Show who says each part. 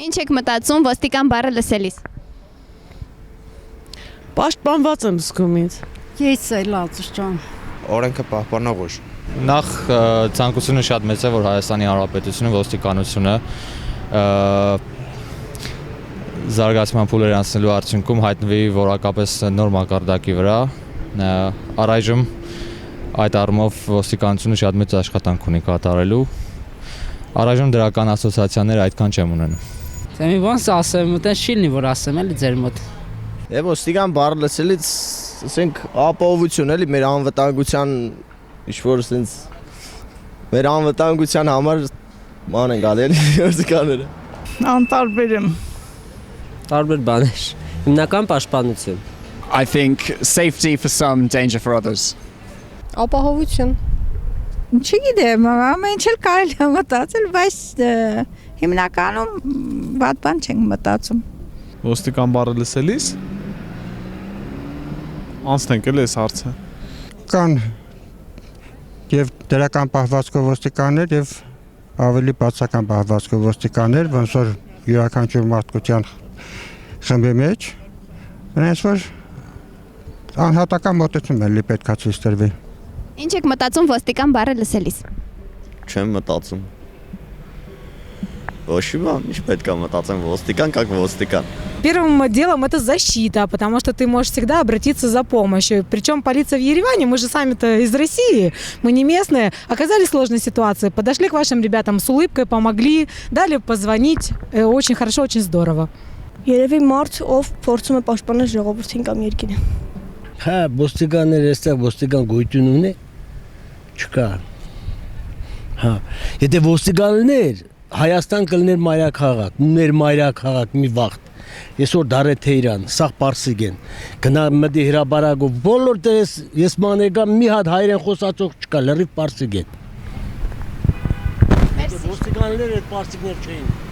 Speaker 1: Ինչ եք մտածում ոստիկան բառը լսելիս։
Speaker 2: Պաշտպանված եմ զգում ինձ։
Speaker 3: Ես լացուս ջան։
Speaker 4: Օրենքը պահպանող ուժ։
Speaker 5: Նախ ցանկությունը շատ մեծ է, որ Հայաստանի Հանրապետությունը ոստիկանությունը զարգացման փուլեր անցնելու արդյունքում հայտնվի որակապես նոր մակարդակի վրա։ Առայժմ այդ առումով ոստիկանությունը շատ մեծ աշխատանք ունի կատարելու։ Առայժմ դրական ասոցիացիաներ այդքան չեմ ունենում։
Speaker 6: Դեմի ոնց ասեմ, մտեն շիլնի որ ասեմ էլի ձեր մոտ։
Speaker 4: Եվ ոստիկան բառը լսելից, ասենք, ապահովություն էլի մեր անվտանգության ինչ-որ ասենց մեր անվտանգության համար ման են գալի էլի ոստիկանները։
Speaker 3: Անտարբեր եմ։
Speaker 6: Տարբեր բաներ։ Հիմնական պաշտպանություն։
Speaker 7: I think safety for some, danger for others.
Speaker 3: Ապահովություն։ Չգիտեմ, ամեն ինչ էլ կարելի է մտածել, բայց հիմնականում վատ բան չենք մտածում։
Speaker 8: Ոստիկան բառը լսելիս անցնենք էլ այս հարցը։
Speaker 9: Կան եւ դրական պահվածքով ոստիկաններ եւ ավելի բացական պահվածքով ոստիկաններ, ոնց որ յուրաքանչյուր մարդկության խմբի մեջ, այնպես որ անհատական մոտեցում էլի պետքա ցույց տրվի։
Speaker 1: Ինչ եք մտածում ոստիկան բառը լսելիս։
Speaker 4: Չեմ մտածում։ Ոչինչ, ինչ պետք է մտածեմ, ոստիկան как ոստիկան։
Speaker 10: Первым делом это защита, потому что ты можешь всегда обратиться за помощью. Причем полиция в Ереване, мы же сами-то из России, мы не местные, оказались в сложной ситуации, подошли к вашим ребятам с улыбкой, помогли, дали позвонить, очень хорошо, очень здорово.
Speaker 11: Երևի մարդ, ով փորձում է պաշտպանել ժողովրդին կամ երկիրը։
Speaker 12: Հա, ոստիկանները այստեղ ոստիկան գույություն ունի, չկա։ Հա, եթե ոստիկաններ Հայաստան կլներ մայրաքաղաք, ուներ մայրաքաղաք մի վաղտ։ Այսօր դարե Թեհրան, սաղ Պարսիկ են։ Գնա մտի հրաբարակով, բոլոր տես ես մանեկա մի հատ հայերեն խոսացող չկա, լրիվ Պարսիկ են։ Ոստիկանները այդ Պարսիկներ չէին։